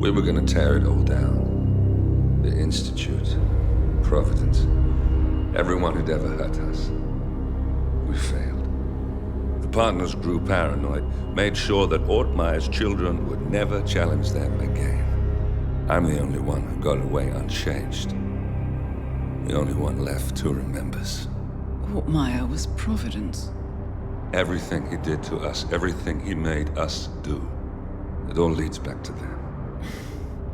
We were gonna tear it all down. The Institute, Providence, everyone who'd ever hurt us. We failed. The partners grew paranoid, made sure that Ortmeyer's children would never challenge them again. I'm the only one who got away unchanged. The only one left who remembers. Ortmeyer was Providence. Everything he did to us, everything he made us do, it all leads back to them.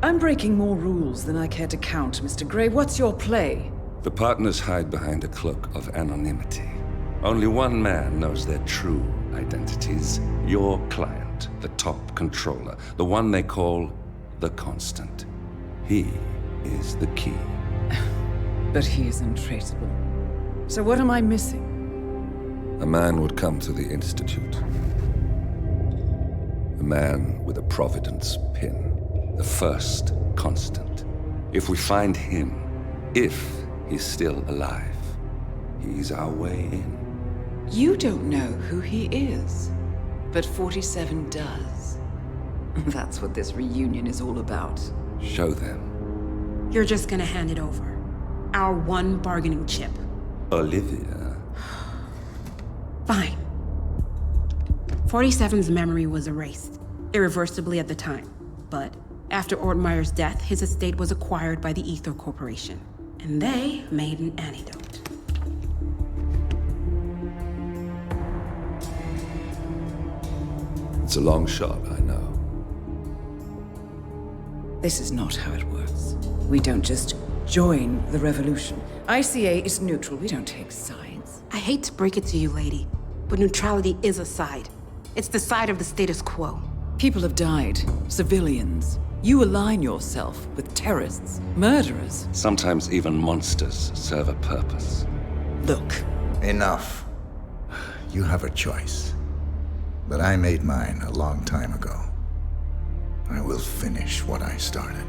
I'm breaking more rules than I care to count, Mr. Grey. What's your play? The partners hide behind a cloak of anonymity. Only one man knows their true identities. Your client, the top controller, the one they call the Constant. He is the key. But he is untraceable. So what am I missing? A man would come to the Institute. A man with a Providence pin. The first Constant. If we find him, if he's still alive, he's our way in. You don't know who he is, but 47 does. That's what this reunion is all about. Show them. You're just gonna hand it over. Our one bargaining chip. Olivia. Fine. 47's memory was erased, irreversibly at the time. But after Ortmeyer's death, his estate was acquired by the Ether Corporation. And they made an antidote. It's a long shot, I know. This is not how it works. We don't just join the revolution. ICA is neutral. We don't take sides. I hate to break it to you, lady, but neutrality is a side. It's the side of the status quo. People have died. Civilians. You align yourself with terrorists, murderers. Sometimes even monsters serve a purpose. Look. Enough. You have a choice. But I made mine a long time ago. I will finish what I started.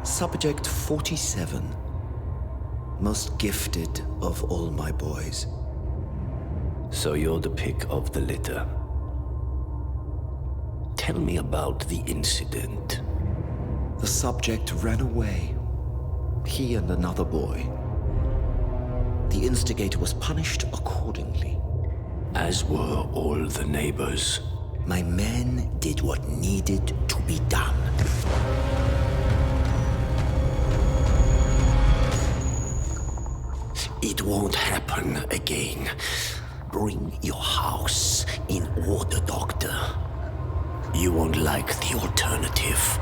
Subject 47. Most gifted of all my boys. So you're the pick of the litter. Tell me about the incident. The subject ran away. He and another boy. The instigator was punished accordingly. As were all the neighbors. My men did what needed to be done. It won't happen again. Bring your house in order, Doctor. You won't like the alternative.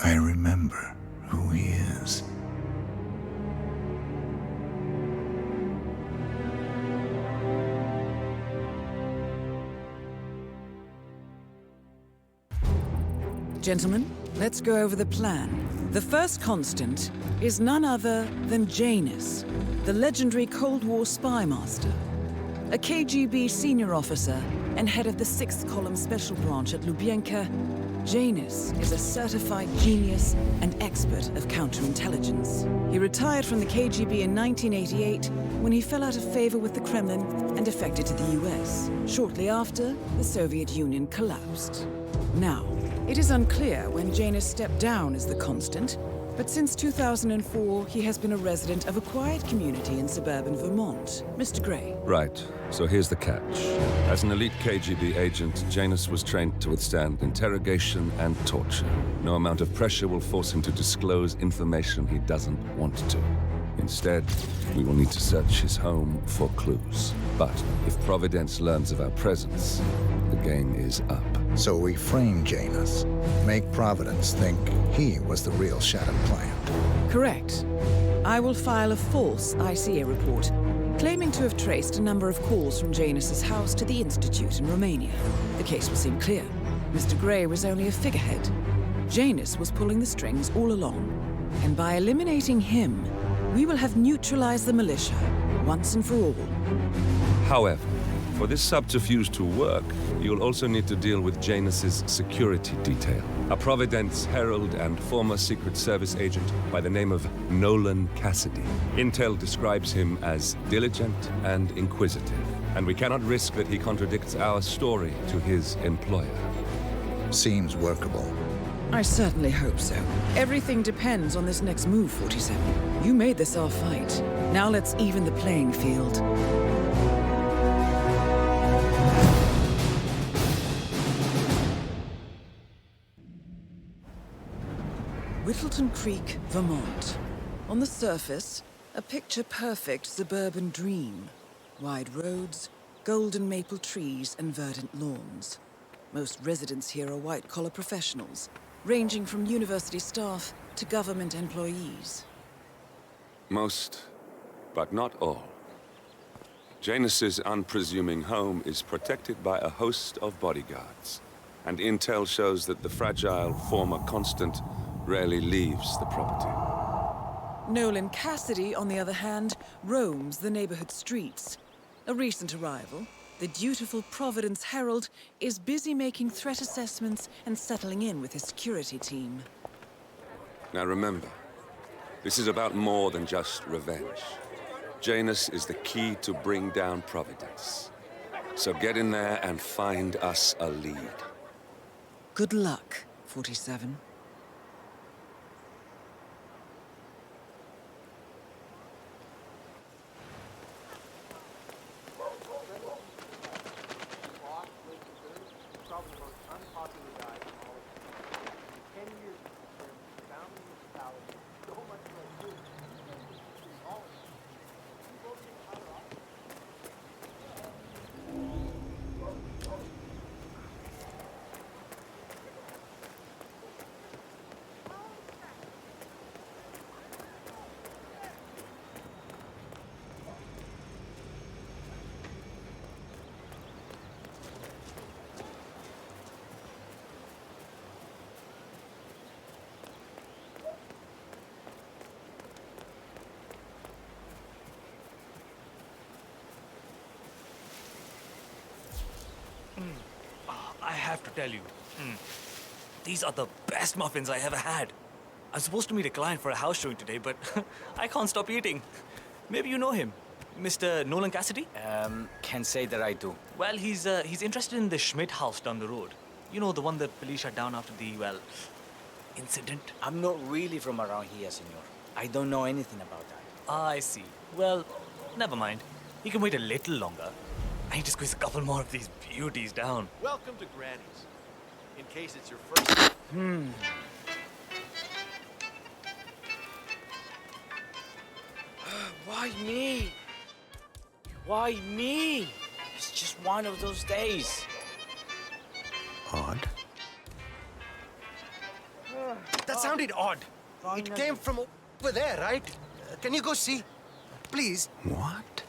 I remember who he is. Gentlemen, let's go over the plan. The first Constant is none other than Janus, the legendary Cold War spy master. A KGB senior officer and head of the 6th Column Special Branch at Lubyanka, Janus is a certified genius and expert of counterintelligence. He retired from the KGB in 1988 when he fell out of favor with the Kremlin and defected to the US. Shortly after, the Soviet Union collapsed. Now, it is unclear when Janus stepped down as the Constant, but since 2004, he has been a resident of a quiet community in suburban Vermont. Mr. Grey. Right. So here's the catch. As an elite KGB agent, Janus was trained to withstand interrogation and torture. No amount of pressure will force him to disclose information he doesn't want to. Instead, we will need to search his home for clues. But if Providence learns of our presence, the game is up. So we frame Janus, make Providence think he was the real Shattered client. Correct. I will file a false ICA report, claiming to have traced a number of calls from Janus's house to the Institute in Romania. The case will seem clear. Mr. Grey was only a figurehead. Janus was pulling the strings all along. And by eliminating him, we will have neutralized the militia, once and for all. However, for this subterfuge to work, you'll also need to deal with Janus's security detail. A Providence herald and former Secret Service agent by the name of Nolan Cassidy. Intel describes him as diligent and inquisitive, and we cannot risk that he contradicts our story to his employer. Seems workable. I certainly hope so. Everything depends on this next move, 47. You made this our fight. Now let's even the playing field. Whittleton Creek, Vermont. On the surface, a picture-perfect suburban dream. Wide roads, golden maple trees, and verdant lawns. Most residents here are white-collar professionals, ranging from university staff to government employees. Most, but not all. Janus's unpresuming home is protected by a host of bodyguards, and intel shows that the fragile former constant rarely leaves the property. Nolan Cassidy, on the other hand, roams the neighborhood streets. A recent arrival, the dutiful Providence Herald is busy making threat assessments and settling in with his security team. Now remember, this is about more than just revenge. Janus is the key to bring down Providence. So get in there and find us a lead. Good luck, 47. I have to tell you, these are the best muffins I ever had. I'm supposed to meet a client for a house showing today, but I can't stop eating. Maybe you know him, Mr. Nolan Cassidy? Can't say that I do. Well, he's interested in the Schmidt house down the road. You know, the one that police shut down after the, well, incident. I'm not really from around here, senor. I don't know anything about that. I see. Well, never mind. He can wait a little longer. I need to squeeze a couple more of these beauties down. Welcome to Granny's. In case it's your first... Why me? Why me? It's just one of those days. Odd? That sounded odd. It came from over there, right? Can you go see? Please. What?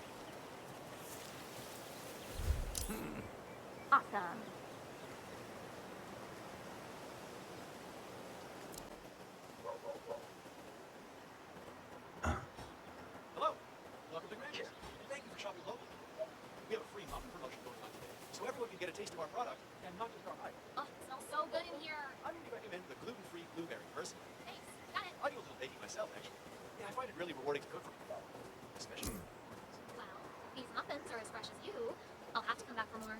Awesome. Hello. Welcome to Granny's. Thank you for shopping locally. We have a free Muffin promotion going on today, so everyone can get a taste of our product, and not just our hype. Oh, it smells so good in here. I really recommend the gluten-free blueberry person. Thanks. Got it. I do a little baking myself, actually. Yeah, I find it really rewarding to cook for people, especially. Well, these muffins are as fresh as you. I'll have to come back for more.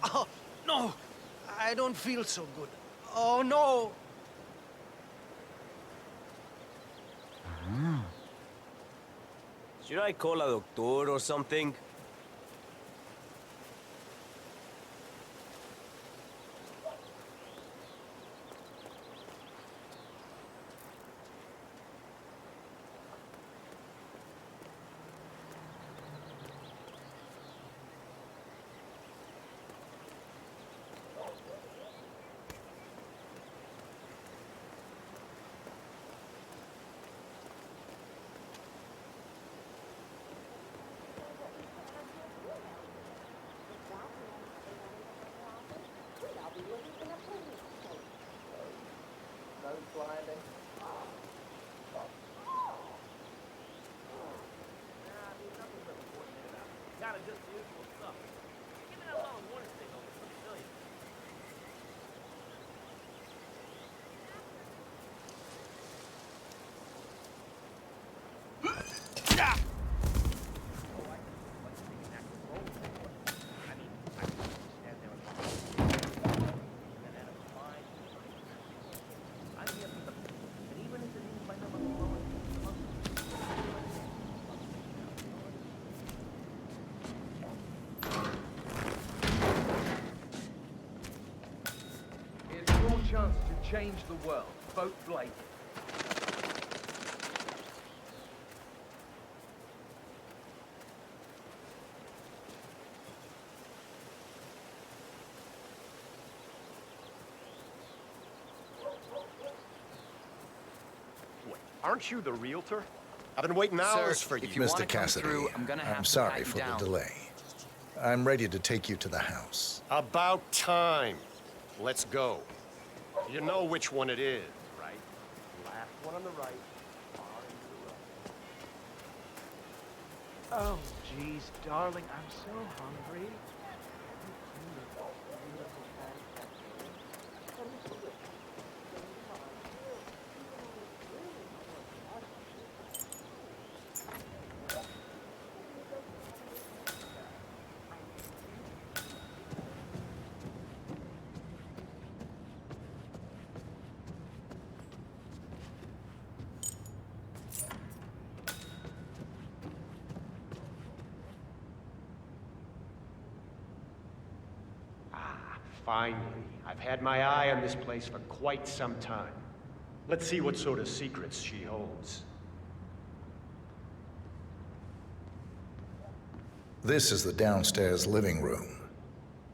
Oh, no! I don't feel so good. Oh, no! Should I call a doctor or something? kind of just the usual stuff. Give me that little warning signal. Let me tell you. Chance to change the world. Vote Blake. Wait, aren't you the realtor? I've been waiting hours for you. Mr. Cassidy, I'm sorry for the delay. I'm ready to take you to the house. About time. Let's go. You know which one it is, right? Last one on the right. Far into the right. Oh, jeez, darling, I'm so hungry. Finally. I've had my eye on this place for quite some time. Let's see what sort of secrets she holds. This is the downstairs living room.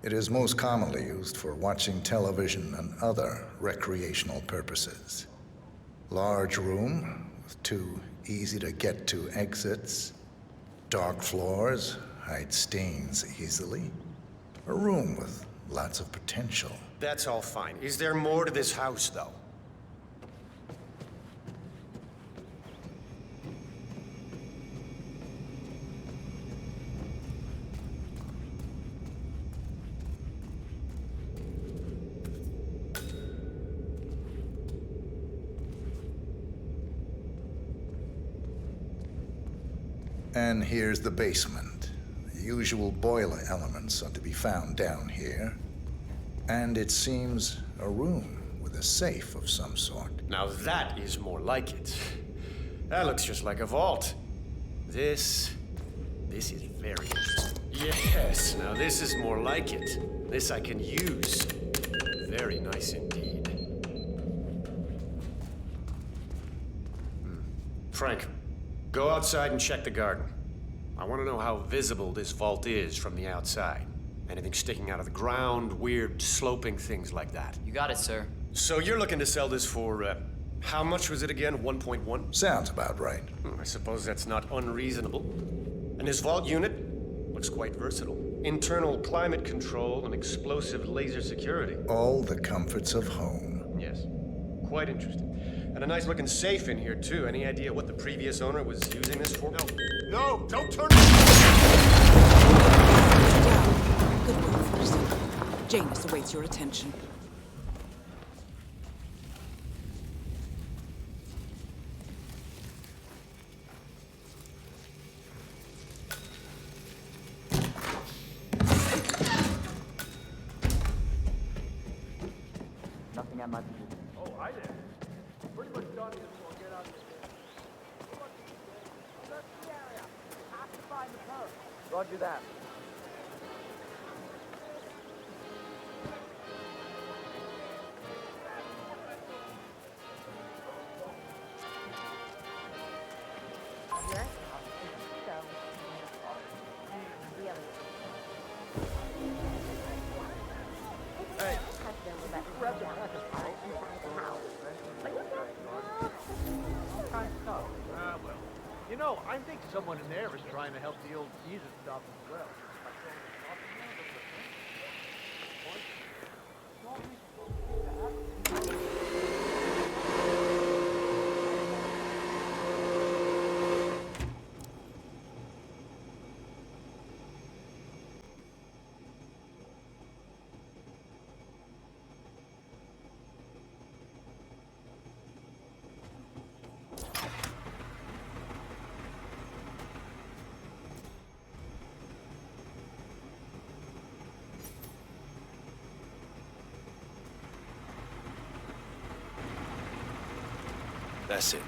It is most commonly used for watching television and other recreational purposes. Large room with 2 easy-to-get-to exits. Dark floors, hide stains easily. A room with lots of potential. That's all fine. Is there more to this house, though? And here's the basement. The usual boiler elements are to be found down here. And it seems a room with a safe of some sort. Now that is more like it. That looks just like a vault. This is very interesting. Yes, now this is more like it. This I can use. Very nice indeed. Frank, go outside and check the garden. I want to know how visible this vault is from the outside. Anything sticking out of the ground, weird sloping things like that. You got it, sir. So you're looking to sell this for, how much was it again? 1.1? Sounds about right. I suppose that's not unreasonable. And this vault unit looks quite versatile. Internal climate control and explosive laser security. All the comforts of home. Yes, quite interesting. And a nice looking safe in here too. Any idea what the previous owner was using this for? No, don't turn Good work, Forrester. Janus awaits your attention. Nothing at my position. Oh, hi there. Pretty much done here, so I'll get out of here. Search the area. Have to find the perp. Roger that. You know, I think someone in there is trying to help the old Jesus stop as well. That's it.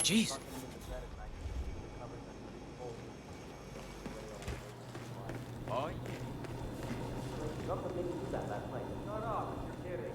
Jeez. Oh, yeah. Shut up, you're kidding.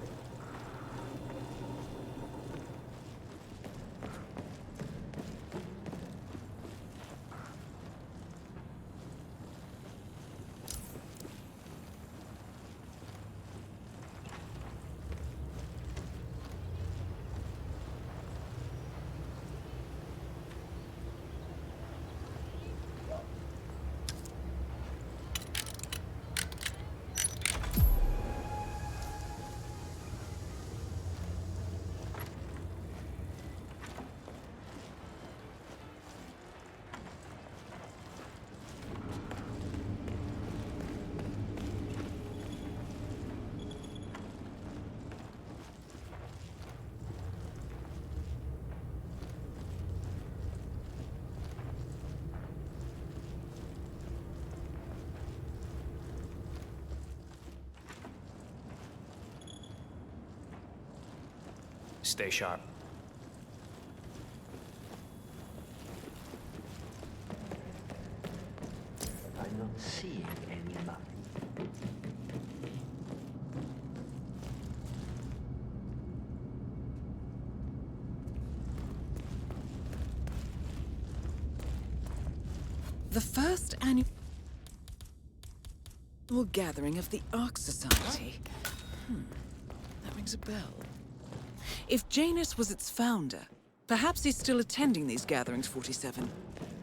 Stay sharp. I'm not seeing any Muffin. The first annual gathering of the Ark Society. That rings a bell. If Janus was its founder, perhaps he's still attending these gatherings, 47.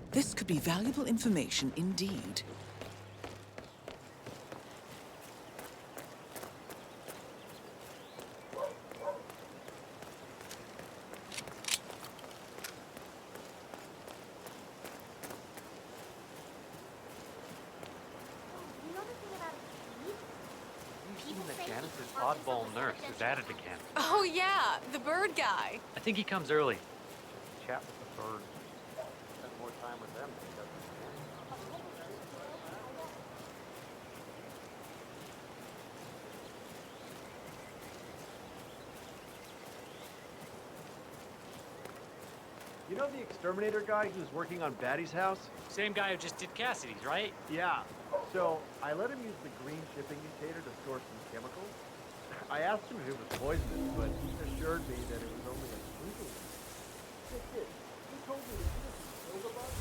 This could be valuable information indeed. Janus's oddball nurse is added again. Oh yeah, the bird guy. I think he comes early. Chat with the birds. Spend more time with them than he does with Janus. You know the exterminator guy who's working on Batty's house? Same guy who just did Cassidy's, right? Yeah. So I let him use the green shipping container to store some chemicals. I asked him if it was poisonous, but he assured me that it was only a sprinkle. He told me that he doesn't kill the bug.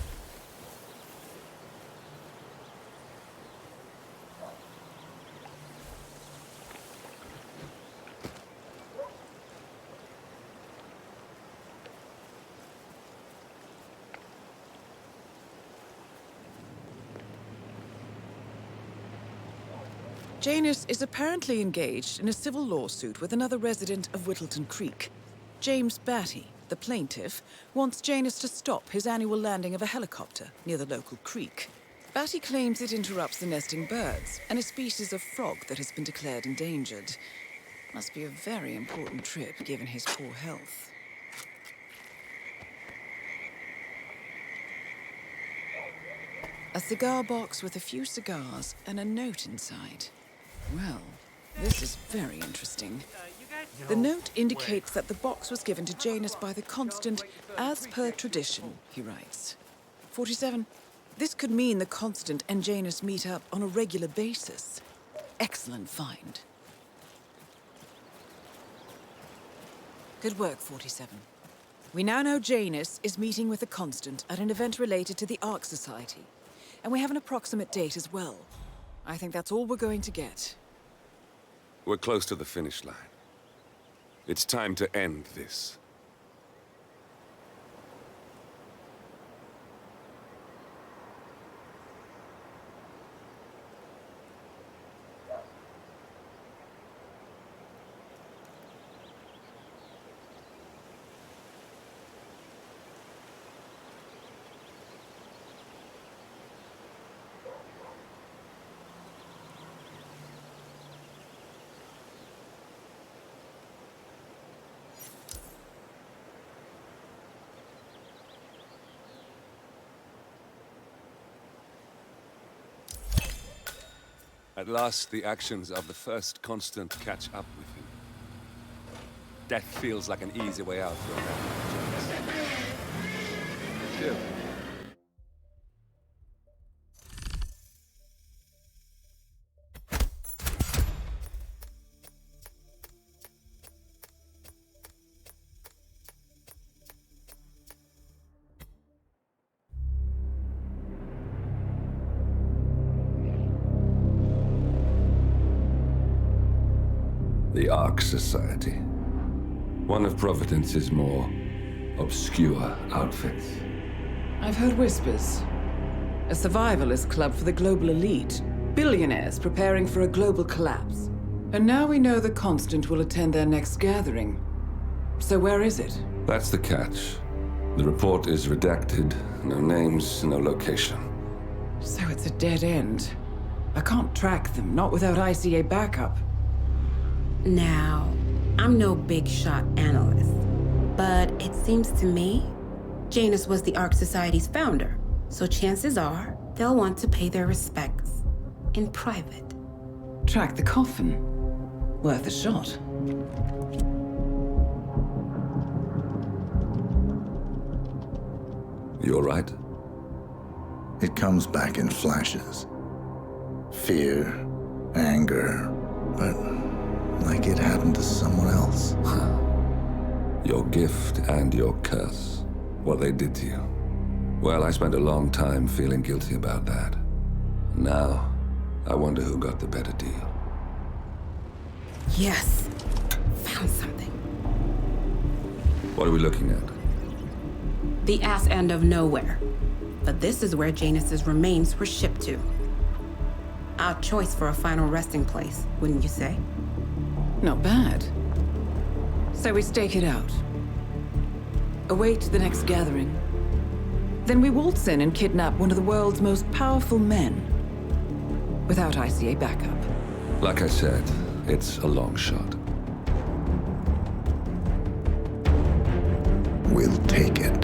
Janus is apparently engaged in a civil lawsuit with another resident of Whittleton Creek. James Batty, the plaintiff, wants Janus to stop his annual landing of a helicopter near the local creek. Batty claims it interrupts the nesting birds and a species of frog that has been declared endangered. Must be a very important trip given his poor health. A cigar box with a few cigars and a note inside. Well, this is very interesting. The note indicates that the box was given to Janus by the Constant, as per tradition, he writes. 47. This could mean the Constant and Janus meet up on a regular basis. Excellent find. Good work, 47. We now know Janus is meeting with the Constant at an event related to the Ark Society. And we have an approximate date as well. I think that's all we're going to get. We're close to the finish line. It's time to end this. At last, the actions of the first constant catch up with you. Death feels like an easy way out for a man. Chill. The Ark Society. One of Providence's more obscure outfits. I've heard whispers. A survivalist club for the global elite. Billionaires preparing for a global collapse. And now we know the Constant will attend their next gathering. So where is it? That's the catch. The report is redacted. No names, no location. So it's a dead end. I can't track them, not without ICA backup. Now, I'm no big shot analyst, but it seems to me Janus was the Ark Society's founder, so chances are they'll want to pay their respects in private. Track the coffin. Worth a shot. You all right? It comes back in flashes. Fear, anger, but like it happened to someone else. Your gift and your curse. What they did to you. Well, I spent a long time feeling guilty about that. Now, I wonder who got the better deal. Yes. Found something. What are we looking at? The ass end of nowhere. But this is where Janus's remains were shipped to. Our choice for a final resting place, wouldn't you say? Not bad. So we stake it out. Await the next gathering. Then we waltz in and kidnap one of the world's most powerful men. Without ICA backup. Like I said, it's a long shot. We'll take it.